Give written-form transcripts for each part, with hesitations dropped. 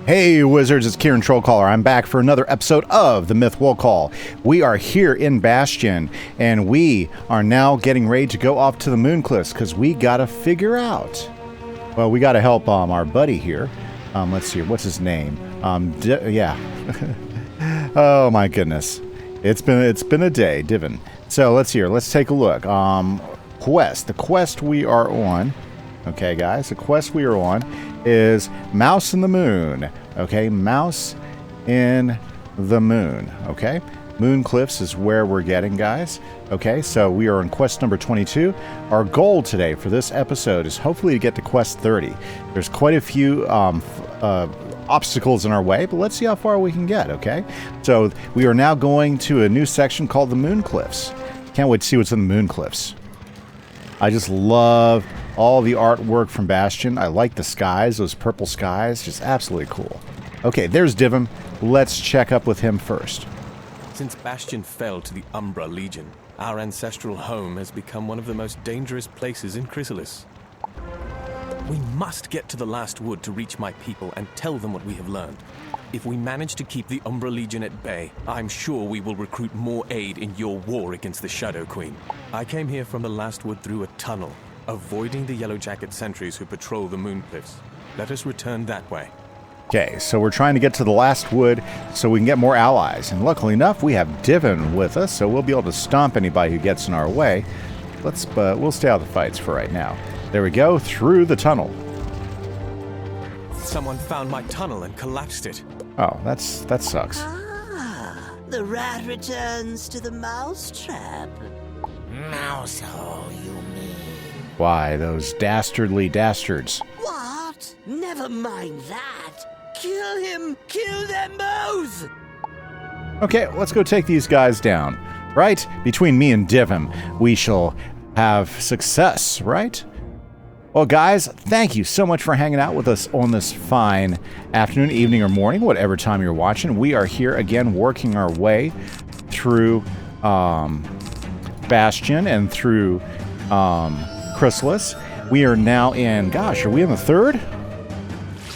Hey Wizards, it's Kieran Trollcaller. I'm back for another episode of the Myth Will Call. We are here in Bastion, and we are now getting ready to go off to the Mooncliffs because we gotta figure out. Well, we gotta help our buddy here. Let's see, what's his name? Yeah. Oh my goodness, it's been a day, Divin. So let's take a look. The quest we are on. Okay, guys, the quest we are on is Mouse in the Moon. Okay, Mouse in the Moon. Okay, Mooncliffs is where we're getting, guys. Okay, so we are on quest number 22. Our goal today for this episode is hopefully to get to quest 30. There's quite a few obstacles in our way, but let's see how far we can get. Okay, so we are now going to a new section called the Mooncliffs. Can't wait to see what's in the Mooncliffs. I just love all the artwork from Bastion. I like the skies, those purple skies, just absolutely cool. Okay, there's Divim. Let's check up with him first. Since Bastion fell to the Umbra Legion, our ancestral home has become one of the most dangerous places in Chrysalis. We must get to the last wood to reach my people and tell them what we have learned. If we manage to keep the Umbra Legion at bay, I'm sure we will recruit more aid in your war against the Shadow Queen. I came here from the last wood through a tunnel, avoiding the Yellow Jacket sentries who patrol the Mooncliffs. Let us return that way. Okay, so we're trying to get to the last wood so we can get more allies. And luckily enough, we have Divin with us, so we'll be able to stomp anybody who gets in our way. We'll stay out of the fights for right now. There we go, through the tunnel. Someone found my tunnel and collapsed it. Oh, that sucks. Ah, the rat returns to the mousetrap. Mouse hole, you mean? Why, those dastardly dastards. What? Never mind that. Kill him! Kill them both! Okay, let's go take these guys down. Right? Between me and Divim, we shall have success, right? Well, guys, thank you so much for hanging out with us on this fine afternoon, evening, or morning, whatever time you're watching. We are here again working our way through Bastion and through Chrysalis. We are now in, gosh, are we in the third?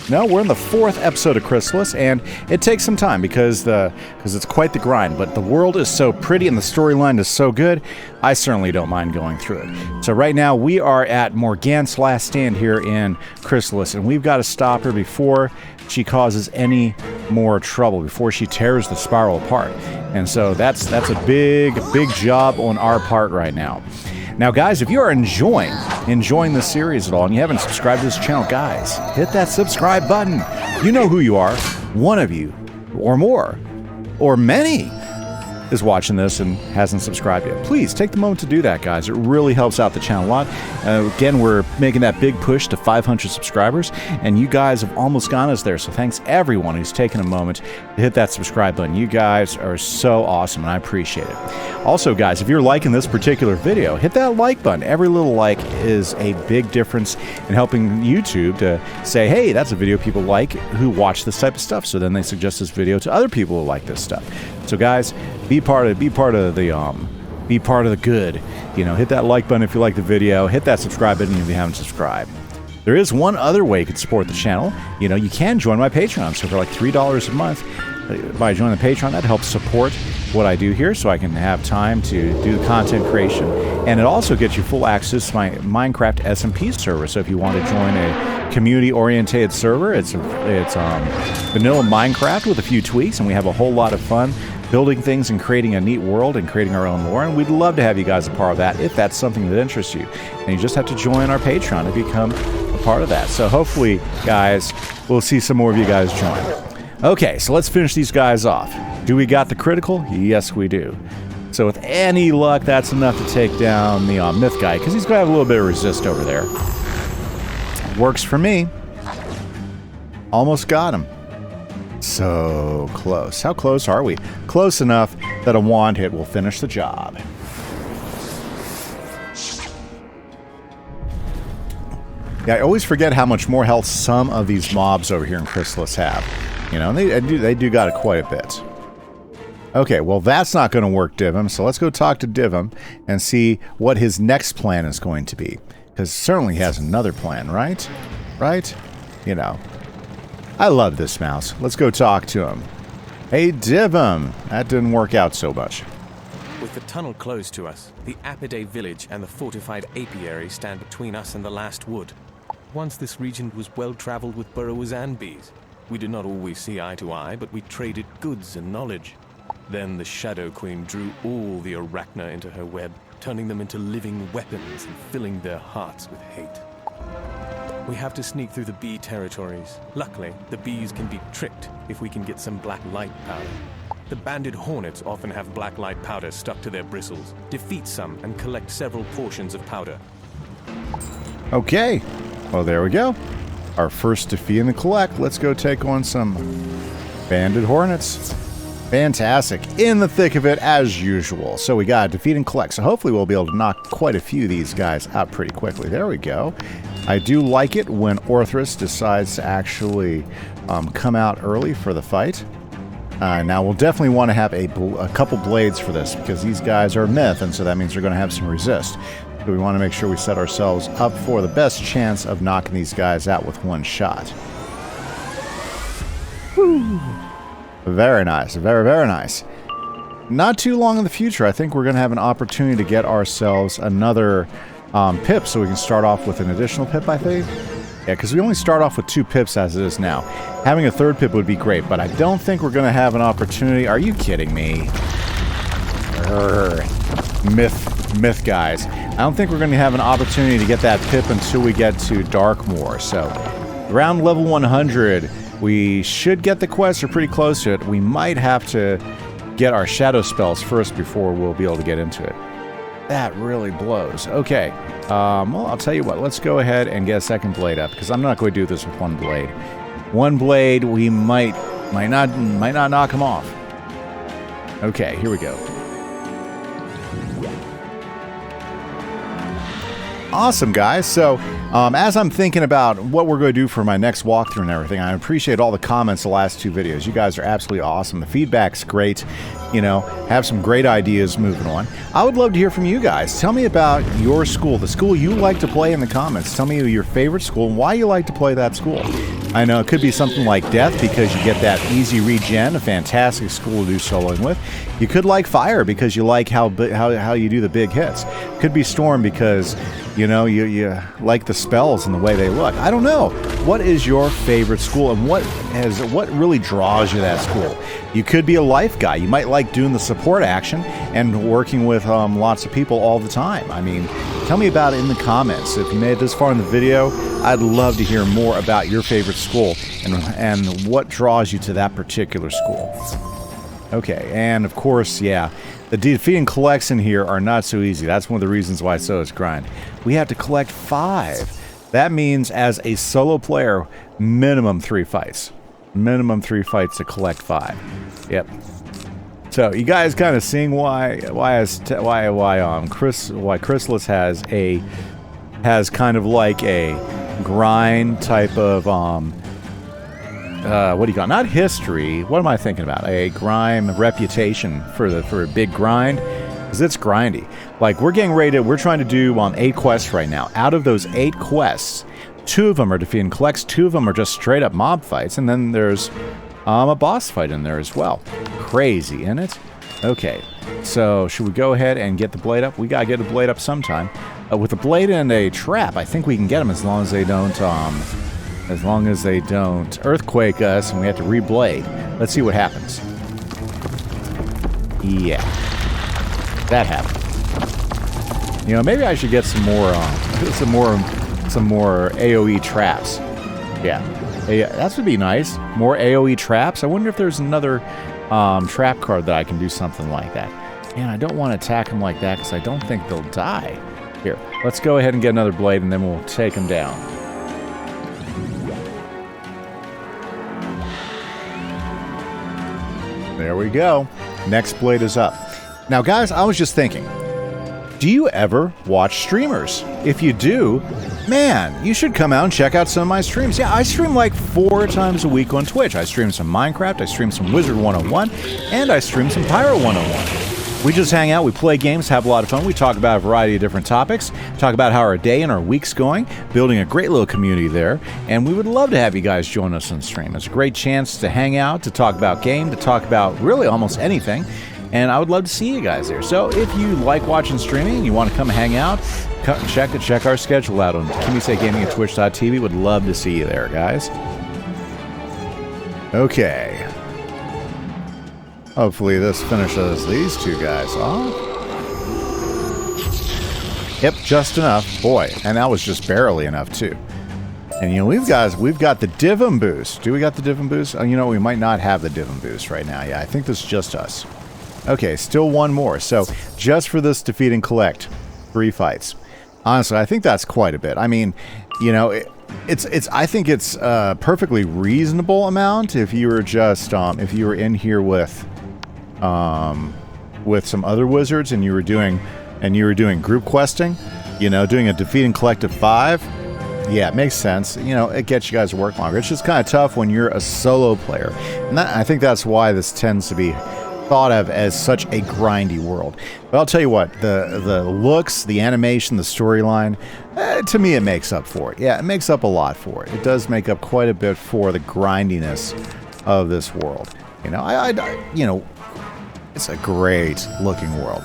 No, we're in the fourth episode of Chrysalis, and it takes some time because it's quite the grind, but the world is so pretty and the storyline is so good, I certainly don't mind going through it. So right now, we are at Morgana's last stand here in Chrysalis, and we've got to stop her before she causes any more trouble, before she tears the spiral apart. And so that's a big job on our part right now. Now, guys, if you are enjoying this series at all and you haven't subscribed to this channel, guys, hit that subscribe button. You know who you are. One of you, or more, or many, is watching this and hasn't subscribed yet. Please take the moment to do that, guys. It really helps out the channel a lot. Again, we're making that big push to 500 subscribers, and you guys have almost got us there. So thanks everyone who's taken a moment to hit that subscribe button. You guys are so awesome, and I appreciate it. Also, guys, if you're liking this particular video, hit that like button. Every little like is a big difference in helping YouTube to say, hey, that's a video people like who watch this type of stuff. So then they suggest this video to other people who like this stuff. So, guys, be part of the good. You know, hit that like button if you like the video. Hit that subscribe button if you haven't subscribed. There is one other way you can support the channel. You know, you can join my Patreon. So for like $3 a month, by joining the Patreon, that helps support what I do here so I can have time to do the content creation. And it also gets you full access to my Minecraft SMP server. So if you want to join a community-oriented server, it's vanilla Minecraft with a few tweaks, and we have a whole lot of fun building things and creating a neat world and creating our own lore. And we'd love to have you guys a part of that if that's something that interests you. And you just have to join our Patreon to become a part of that. So hopefully, guys, we'll see some more of you guys join. Okay, so let's finish these guys off. Do we got the critical? Yes, we do. So with any luck, that's enough to take down the Myth guy, because he's going to have a little bit of resist over there. Works for me. Almost got him. So close. How close are we? Close enough that a wand hit will finish the job. Yeah, I always forget how much more health some of these mobs over here in Chrysalis have. You know, they do got it quite a bit. Okay, well, that's not going to work, Divim, so let's go talk to Divim and see what his next plan is going to be. Because certainly he has another plan, right? Right? You know. I love this mouse. Let's go talk to him. Hey, Divum. That didn't work out so much. With the tunnel closed to us, the Apidae village and the fortified apiary stand between us and the last wood. Once this region was well-traveled with burrowers and bees. We did not always see eye to eye, but we traded goods and knowledge. Then the Shadow Queen drew all the Arachna into her web, turning them into living weapons and filling their hearts with hate. We have to sneak through the bee territories. Luckily, the bees can be tricked if we can get some black light powder. The banded Hornets often have black light powder stuck to their bristles. Defeat some and collect several portions of powder. Okay. Well, there we go. Our first defeat in the collect. Let's go take on some banded Hornets. Fantastic. In the thick of it, as usual. So we got defeat and collect. So hopefully we'll be able to knock quite a few of these guys out pretty quickly. There we go. I do like it when Orthrus decides to actually come out early for the fight. Now, we'll definitely want to have a couple blades for this, because these guys are myth, and so that means they're going to have some resist. So we want to make sure we set ourselves up for the best chance of knocking these guys out with one shot. Whew. Very nice. Very, very nice. Not too long in the future, I think we're going to have an opportunity to get ourselves another pip, so we can start off with an additional pip, I think. Yeah, because we only start off with 2 pips as it is now. Having a 3rd pip would be great, but I don't think we're going to have an opportunity. Are you kidding me? Myth guys. I don't think we're going to have an opportunity to get that pip until we get to Darkmoor. So, around level 100, we should get the quest, or pretty close to it. We might have to get our shadow spells first before we'll be able to get into it. That really blows. Okay. Well, I'll tell you what. Let's go ahead and get a second blade up, because I'm not going to do this with one blade. One blade, we might not knock him off. Okay, here we go. Awesome, guys. So, as I'm thinking about what we're going to do for my next walkthrough and everything, I appreciate all the comments the last 2 videos. You guys are absolutely awesome. The feedback's great. You know, have some great ideas moving on. I would love to hear from you guys. Tell me about your school, the school you like to play in the comments. Tell me your favorite school and why you like to play that school. I know it could be something like Death, because you get that easy regen, a fantastic school to do soloing with. You could like Fire, because you like how you do the big hits. Could be Storm, because you know you like the spells and the way they look. I don't know. What is your favorite school, and what really draws you to that school? You could be a life guy. You might like doing the support action and working with lots of people all the time. I mean, tell me about it in the comments. If you made it this far in the video, I'd love to hear more about your favorite school and what draws you to that particular school. Okay, and of course, yeah, the defeating collects in here are not so easy. That's one of the reasons why so is grind. We have to collect 5. That means, as a solo player, minimum 3 fights. Minimum 3 fights to collect 5. Yep. So you guys kind of seeing why Chrysalis has kind of like a grind type of what do you call it? Not history. What am I thinking about? A grime reputation for a big grind, because it's grindy. Like, we're trying to do 8 quests right now. Out of those 8 quests, 2 of them are defeating collects, 2 of them are just straight up mob fights, and then there's a boss fight in there as well. Crazy, isn't it? Okay, so should we go ahead and get the blade up? We gotta get the blade up sometime. With a blade and a trap, I think we can get them as long as they don't earthquake us and we have to reblade. Let's see what happens. Yeah, that happened. You know, maybe I should get some more AoE traps. Yeah, that would be nice. More AoE traps. I wonder if there's another trap card that I can do something like that. Man, I don't want to attack them like that because I don't think they'll die. Here, let's go ahead and get another blade and then we'll take them down. There we go. Next blade is up. Now, guys, I was just thinking, do you ever watch streamers? If you do, man, you should come out and check out some of my streams. Yeah, I stream like 4 times a week on Twitch. I stream some Minecraft, I stream some Wizard101, and I stream some Pyro101. We just hang out, we play games, have a lot of fun. We talk about a variety of different topics, talk about how our day and our week's going, building a great little community there. And we would love to have you guys join us on stream. It's a great chance to hang out, to talk about game, to talk about really almost anything. And I would love to see you guys there. So if you like watching streaming and you want to come hang out, check our schedule out on Kimise Gaming at Twitch.tv. Would love to see you there, guys. Okay. Hopefully this finishes these two guys off. Yep, just enough. Boy, and that was just barely enough, too. And, you know, we've got the Divum boost. Do we got the Divum boost? Oh, you know, we might not have the Divum boost right now. Yeah, I think this is just us. Okay, still one more. So, just for this defeat and collect, 3 fights. Honestly, I think that's quite a bit. I mean, you know, I think it's a perfectly reasonable amount if you were just, if you were in here with some other wizards and you were doing group questing, you know, doing a defeat and collect of 5. Yeah, it makes sense. You know, it gets you guys to work longer. It's just kind of tough when you're a solo player. And I think that's why this tends to be thought of as such a grindy world. But I'll tell you what, the looks, the animation, the storyline, to me it makes up for it. Yeah, it makes up a lot for it. It does make up quite a bit for the grindiness of this world. You know, you know, it's a great looking world.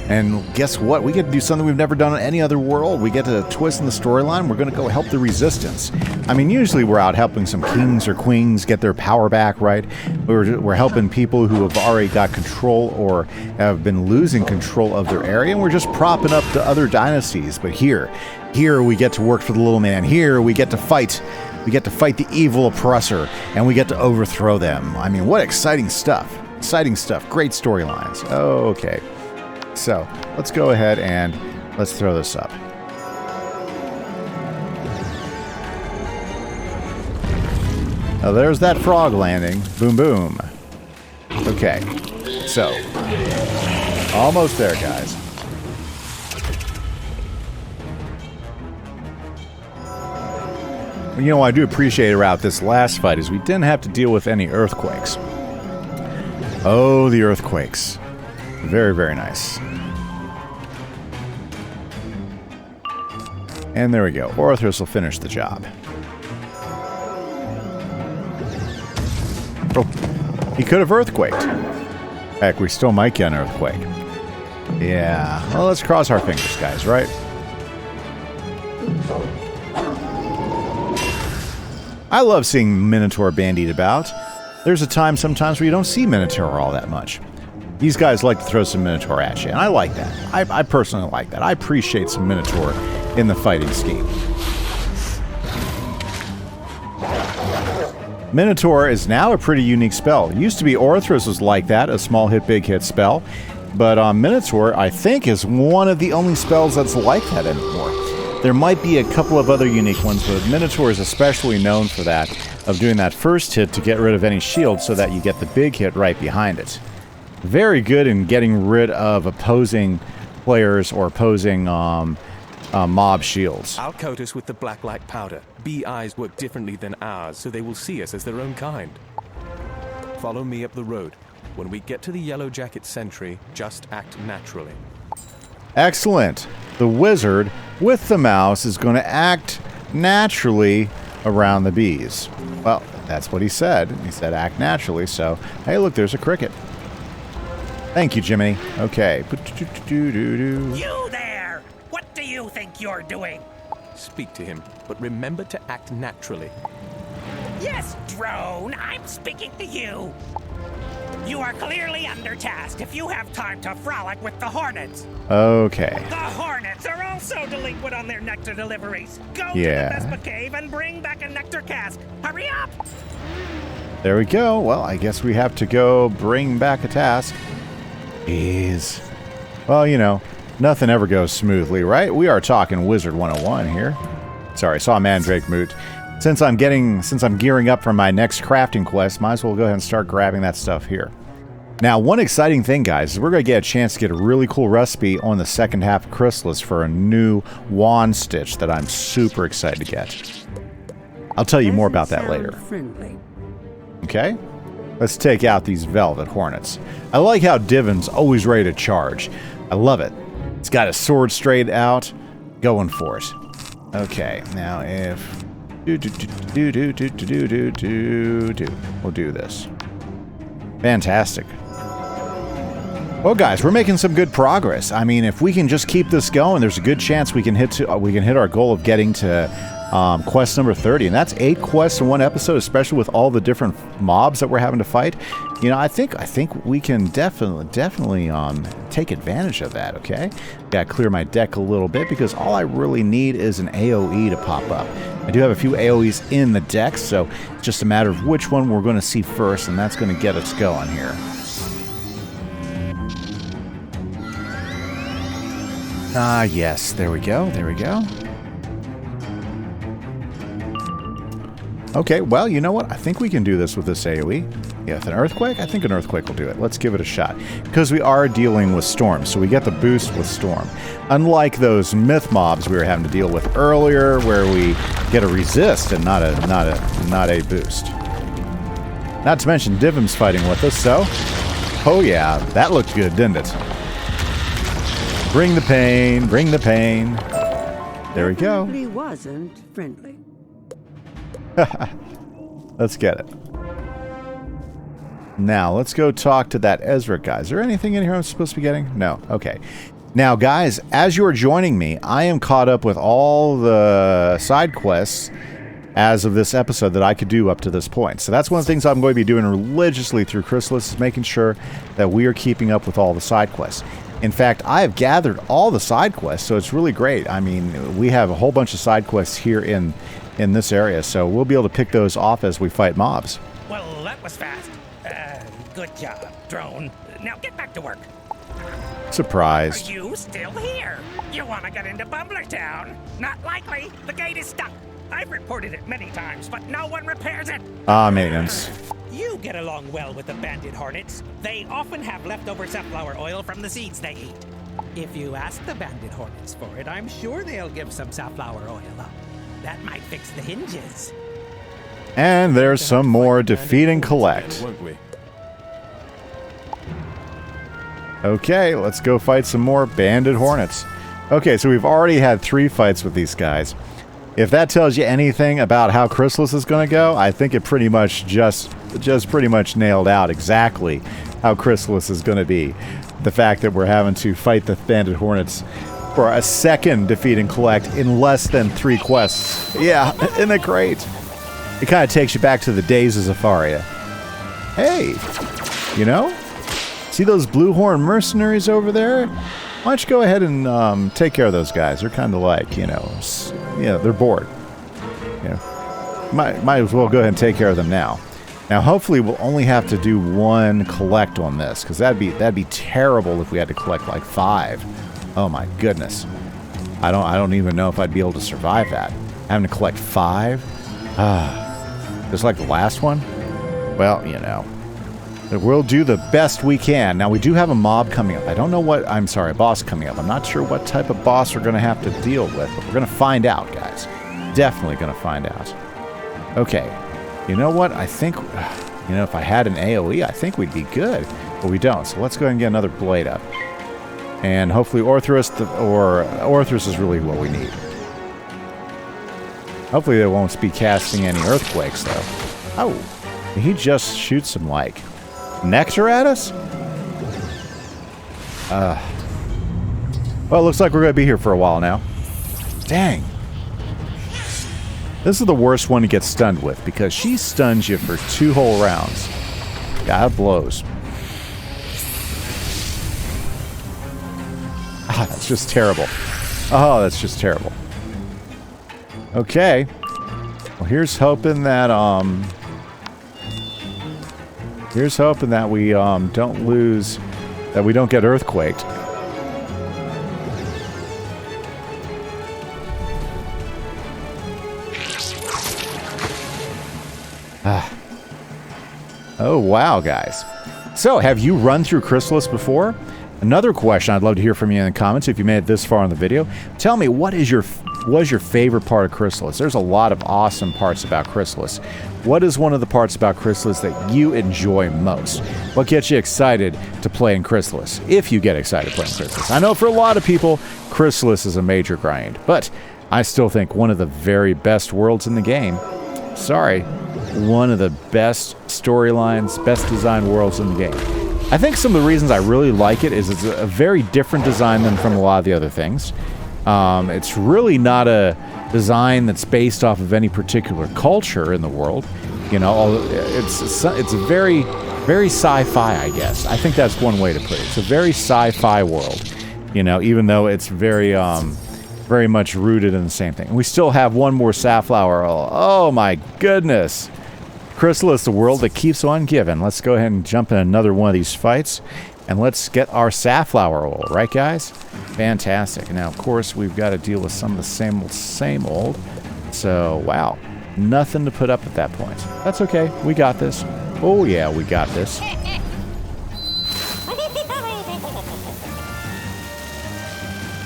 And guess what? We get to do something we've never done in any other world. We get to twist in the storyline. We're going to go help the resistance. I mean, usually we're out helping some kings or queens get their power back, right? We're helping people who have already got control or have been losing control of their area, and we're just propping up the other dynasties. But here we get to work for the little man. Here we get to fight. We get to fight the evil oppressor, and we get to overthrow them. I mean, what exciting stuff. Exciting stuff. Great storylines. Okay. So, let's go ahead and let's throw this up. Now, there's that frog landing. Boom, boom. Okay. So, almost there, guys. You know, what I do appreciate about this last fight is we didn't have to deal with any earthquakes. Oh, the earthquakes. Very, very nice. And there we go. Orthros will finish the job. Oh, he could have earthquaked. Heck, we still might get an earthquake. Yeah. Well, let's cross our fingers, guys, right? I love seeing Minotaur bandied about. There's a time sometimes where you don't see Minotaur all that much. These guys like to throw some Minotaur at you, and I like that. I personally like that. I appreciate some Minotaur in the fighting scheme. Minotaur is now a pretty unique spell. It used to be Orthros was like that, a small hit, big hit spell. But Minotaur, I think, is one of the only spells that's like that anymore. There might be a couple of other unique ones, but Minotaur is especially known for that, of doing that first hit to get rid of any shield so that you get the big hit right behind it. Very good in getting rid of opposing players or opposing mob shields. I'll coat us with the black light powder. Bee eyes work differently than ours, so they will see us as their own kind. Follow me up the road. When we get to the Yellow Jacket Sentry, just act naturally. Excellent. The wizard with the mouse is going to act naturally around the bees. Well, that's what he said. He said act naturally, so hey, look, there's a cricket. Thank you, Jiminy. Okay. You there! What do you think you're doing? Speak to him, but remember to act naturally. Yes, drone, I'm speaking to you. You are clearly undertasked if you have time to frolic with the Hornets. Okay. The Hornets are also delinquent on their nectar deliveries. Go to the Vespa Cave and bring back a nectar cask. Hurry up! There we go. Well, I guess we have to go bring back a task. Jeez. Well, you know, nothing ever goes smoothly, right? We are talking Wizard101 here. Sorry, saw Mandrake Moot. Since I'm gearing up for my next crafting quest, might as well go ahead and start grabbing that stuff here. Now, one exciting thing, guys, is we're going to get a chance to get a really cool recipe on the second half of Chrysalis for a new wand stitch that I'm super excited to get. I'll tell you more about that later. Friendly. Okay? Let's take out these Velvet Hornets. I like how Divon's always ready to charge. I love it. He's got his sword straight out, going for it. Okay, now if... We'll do this. Fantastic. Well, guys, we're making some good progress. I mean, if we can just keep this going, there's a good chance we can hit our goal of getting to quest number 30, and that's 8 quests in one episode, especially with all the different mobs that we're having to fight. You know, I think we can definitely take advantage of that. Okay, gotta clear my deck a little bit because all I really need is an AOE to pop up. I do have a few AOEs in the deck, so it's just a matter of which one we're going to see first, and that's going to get us going here. Ah, yes. There we go. There we go. Okay, well, you know what? I think we can do this with this AoE. Yeah, with an Earthquake? I think an Earthquake will do it. Let's give it a shot. Because we are dealing with Storm, so we get the boost with Storm. Unlike those Myth mobs we were having to deal with earlier, where we get a resist and not a boost. Not to mention Divon's fighting with us, so... Oh yeah, that looked good, didn't it? Bring the pain, bring the pain. There we go. He wasn't friendly. Let's get it. Now, let's go talk to that Ezra guy. Is there anything in here I'm supposed to be getting? No. Okay. Now, guys, as you're joining me, I am caught up with all the side quests as of this episode that I could do up to this point. So that's one of the things I'm going to be doing religiously through Chrysalis, is making sure that we are keeping up with all the side quests. In fact, I have gathered all the side quests, so it's really great. I mean, we have a whole bunch of side quests here in this area, so we'll be able to pick those off as we fight mobs. Well, that was fast. Good job, drone. Now get back to work. Surprised. Are you still here? You want to get into Bumblertown? Not likely. The gate is stuck. I've reported it many times, but no one repairs it. Maintenance. You get along well with the banded hornets. They often have leftover safflower oil from the seeds they eat. If you ask the banded hornets for it, I'm sure they'll give some safflower oil up. That might fix the hinges. And there's some more defeat and collect. Won't we? Okay, let's go fight some more banded hornets. Okay, so we've already had 3 fights with these guys. If that tells you anything about how Chrysalis is going to go, I think it pretty much just pretty much nailed out exactly how Chrysalis is going to be. The fact that we're having to fight the banded hornets for a second defeat and collect in less than 3 quests. Yeah, isn't it great? It kind of takes you back to the days of Zafaria. Hey, you know? See those blue horn mercenaries over there? Why don't you go ahead and take care of those guys? They're kind of like, you know, they're bored. You know, might as well go ahead and take care of them now. Now, hopefully, we'll only have to do 1 collect on this, because that'd be terrible if we had to collect like 5. Oh my goodness, I don't even know if I'd be able to survive that. Having to collect 5, just like the last one. Well, you know. We'll do the best we can. Now, we do have a mob coming up. I don't know what... I'm sorry, a boss coming up. I'm not sure what type of boss we're going to have to deal with, but we're going to find out, guys. Definitely going to find out. Okay. You know what? I think... You know, if I had an AoE, I think we'd be good. But we don't, so let's go ahead and get another blade up. And hopefully Orthrus is really what we need. Hopefully they won't be casting any earthquakes, though. Oh. Did he just shoot some, like... nectar at us? Well, it looks like we're going to be here for a while now. Dang. This is the worst one to get stunned with, because she stuns you for 2 whole rounds. God blows. Ah, that's just terrible. Oh, that's just terrible. Okay. Well, here's hoping that, Here's hoping that we don't lose, that we don't get earthquaked. Oh, wow, guys. So, have you run through Chrysalis before? Another question I'd love to hear from you in the comments if you made it this far in the video. Tell me, what is your what is your favorite part of Chrysalis? There's a lot of awesome parts about Chrysalis. What is one of the parts about Chrysalis that you enjoy most? What gets you excited to play in Chrysalis? If you get excited playing Chrysalis. I know for a lot of people, Chrysalis is a major grind, but I still think one of the very best worlds in the game. Sorry, one of the best storylines, best designed worlds in the game. I think some of the reasons I really like it is it's a very different design than from a lot of the other things. It's really not a design that's based off of any particular culture in the world. You know, it's a very, very sci-fi, I guess. I think that's one way to put it. It's a very sci-fi world, you know, even though it's very, very much rooted in the same thing. And we still have one more safflower oil. Oh my goodness. Chrysalis, the world that keeps on giving. Let's go ahead and jump in another one of these fights. And let's get our safflower oil, right guys? Fantastic. Now, of course, we've got to deal with some of the same old. So, wow. Nothing to put up at that point. That's okay. We got this. Oh, yeah, we got this.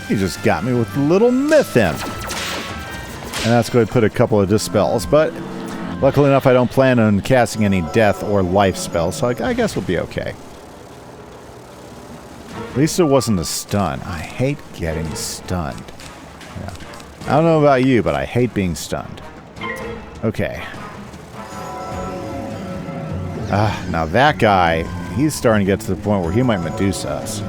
He just got me with a little myth in. And that's going to put a couple of dispels. But luckily enough, I don't plan on casting any death or life spells. So I guess we'll be okay. At least it wasn't a stun. I hate getting stunned. Yeah. I don't know about you, but I hate being stunned. Okay. Now that guy, he's starting to get to the point where he might Medusa us.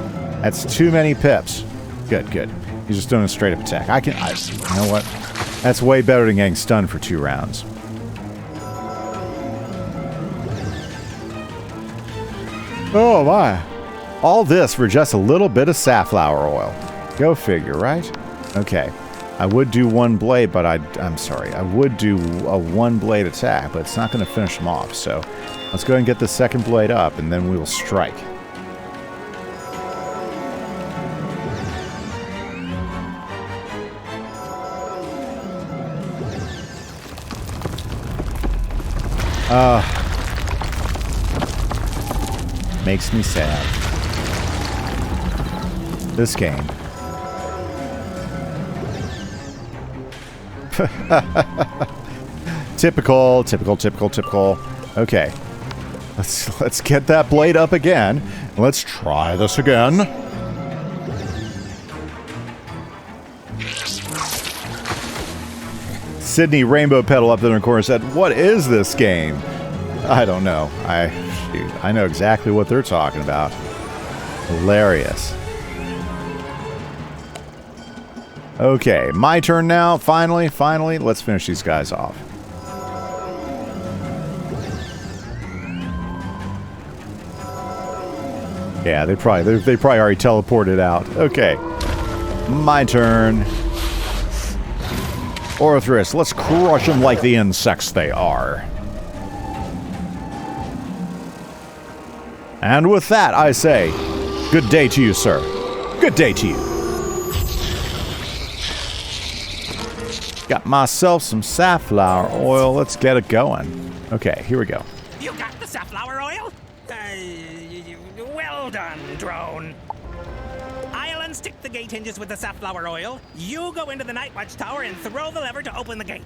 That's too many pips. Good, good. He's just doing a straight up attack. You know what? That's way better than getting stunned for 2 rounds. Oh my. All this for just a little bit of safflower oil. Go figure, right? Okay. I would do one blade, but I'm sorry. I would do a one blade attack, but it's not going to finish him off. So let's go ahead and get the second blade up, and then we will strike. Makes me sad. This game. Typical. Okay. Let's get that blade up again. Let's try this again. Sydney Rainbow Petal up there in the corner said, "What is this game?" I don't know. I know exactly what they're talking about. Hilarious. Okay, my turn now. Finally, let's finish these guys off. Yeah, they probably already teleported out. Okay, my turn. Orthrus, let's crush them like the insects they are. And with that, I say, good day to you, sir. Good day to you. Got myself some safflower oil. Let's get it going. Okay, here we go. You got the safflower oil? Well done, drone. I'll unstick the gate hinges with the safflower oil. You go into the Night Watch Tower and throw the lever to open the gate.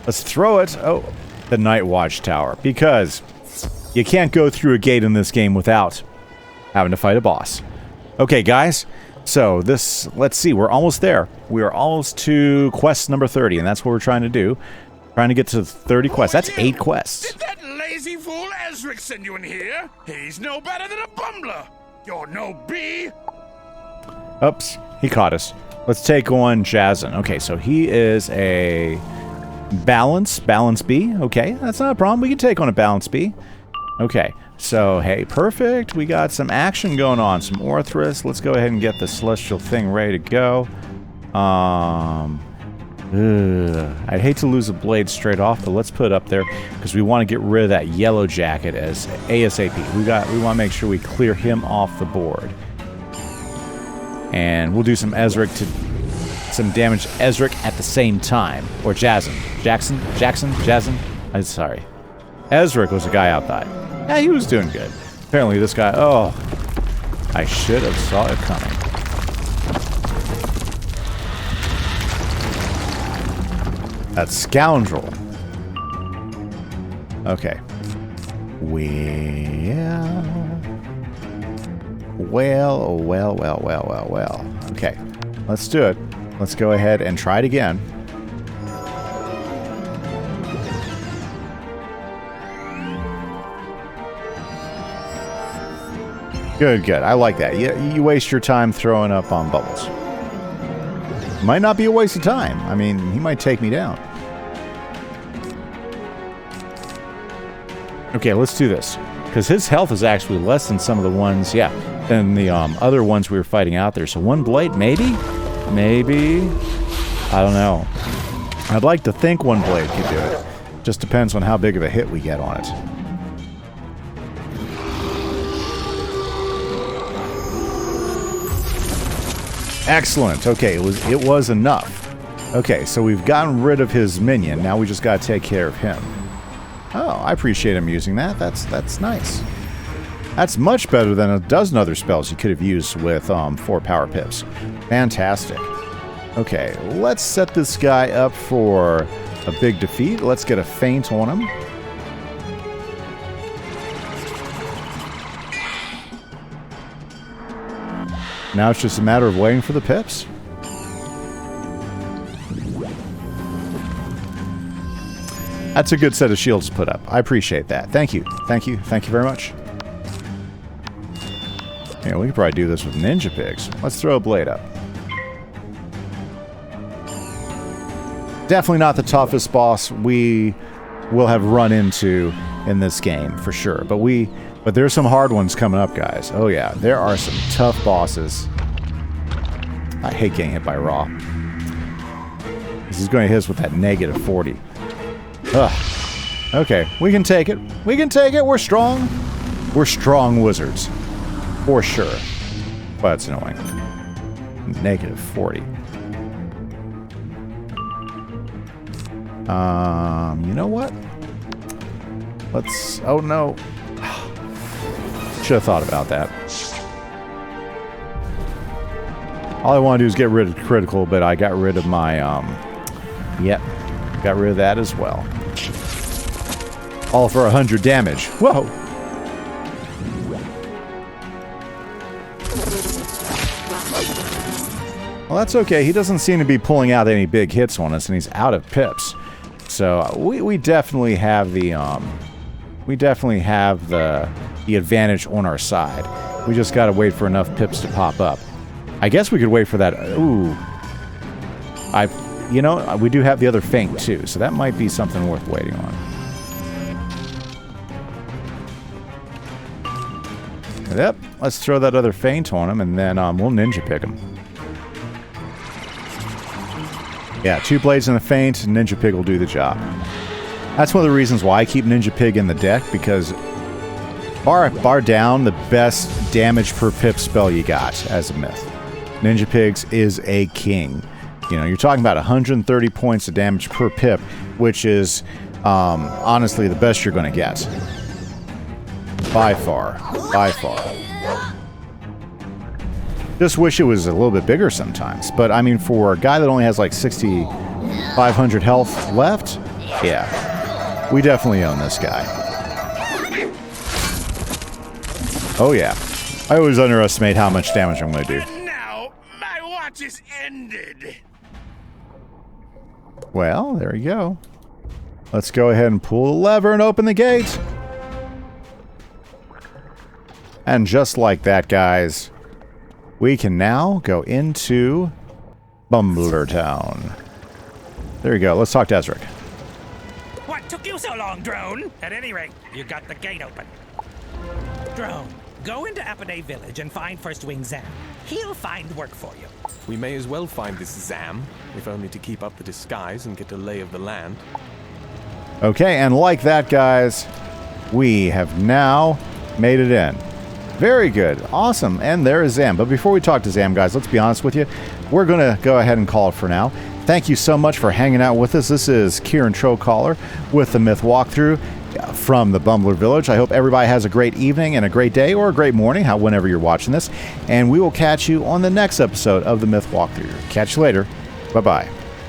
Let's throw it. Oh, the Night Watch Tower. Because you can't go through a gate in this game without having to fight a boss. Okay, guys. So let's see. We're almost there. We are almost to quest number 30, and that's what we're trying to do. Trying to get to 30 quests. That's 8 quests. Did that lazy fool Ezric send you in here? He's no better than a bumbler. You're no bee. Oops, he caught us. Let's take on Jazen. Okay, so he is a balance B. Okay, that's not a problem. We can take on a balance B. Okay, so hey, perfect. We got some action going on. Some Orthrus. Let's go ahead and get the celestial thing ready to go. I'd hate to lose a blade straight off, but let's put it up there because we want to get rid of that yellow jacket as ASAP. We want to make sure we clear him off the board. And we'll do some damage to Ezric at the same time. Or Jazen. Jazen? I'm sorry. Ezric was the guy outside. Yeah, he was doing good. Apparently this guy, oh, I should have saw it coming. That scoundrel. Okay. Well. Okay. Let's do it. Let's go ahead and try it again. Good. I like that. You waste your time throwing up on bubbles. Might not be a waste of time. I mean, he might take me down. Okay, let's do this. Because his health is actually less than some of the ones, than the other ones we were fighting out there. So one blade, maybe? Maybe? I don't know. I'd like to think one blade could do it. Just depends on how big of a hit we get on it. Excellent. Okay, it was enough. Okay, so we've gotten rid of his minion. Now we just got to take care of him. Oh, I appreciate him using that. That's nice. That's much better than a dozen other spells you could have used with 4 power pips. Fantastic. Okay, let's set this guy up for a big defeat. Let's get a feint on him. Now it's just a matter of waiting for the pips. That's a good set of shields to put up. I appreciate that. Thank you. Thank you very much. Yeah, we could probably do this with ninja pigs. Let's throw a blade up. Definitely not the toughest boss we will have run into in this game, for sure. But there's some hard ones coming up, guys. Oh yeah, there are some tough bosses. I hate getting hit by Raw. This is going to hit us with that negative 40. Ugh. Okay, we can take it. We can take it. We're strong. We're strong wizards. For sure. But it's annoying. Negative 40. You know what? Let's... Oh, no. Should have thought about that. All I want to do is get rid of critical, but I got rid of my, Yep. Got rid of that as well. All for 100 damage. Whoa! Well, that's okay. He doesn't seem to be pulling out any big hits on us, and he's out of pips. So we definitely have the the advantage on our side. We just got to wait for enough pips to pop up. I guess we could wait for that. Ooh. You know, we do have the other feint too, so that might be something worth waiting on. Yep, let's throw that other feint on him, and then we'll ninja pick him. Yeah, 2 blades and a feint, ninja pig will do the job. That's one of the reasons why I keep ninja pig in the deck, because bar down, the best damage per pip spell you got as a myth. Ninja pigs is a king. You know, you're talking about 130 points of damage per pip, which is honestly the best you're going to get. By far. By far. Just wish it was a little bit bigger sometimes. But, I mean, for a guy that only has like 6,500 health left, yeah. We definitely own this guy. Oh, yeah. I always underestimate how much damage I'm going to do. And now, my watch is ended. Well, there you go. Let's go ahead and pull the lever and open the gate. And just like that, guys, we can now go into Bumbler Town. There you go. Let's talk to Ezric. What took you so long, Drone? At any rate, you got the gate open. Drone, go into Appiday Village and find First Wing Zam. He'll find work for you. We may as well find this Zam, if only to keep up the disguise and get a lay of the land. Okay, and like that, guys, we have now made it in. Very good. Awesome. And there is Zam. But before we talk to Zam, guys, let's be honest with you. We're going to go ahead and call it for now. Thank you so much for hanging out with us. This is Kieran Trocaller with the Myth Walkthrough from the Bumbler Village. I hope everybody has a great evening and a great day or a great morning, whenever you're watching this. And we will catch you on the next episode of the Myth Walkthrough. Catch you later. Bye-bye.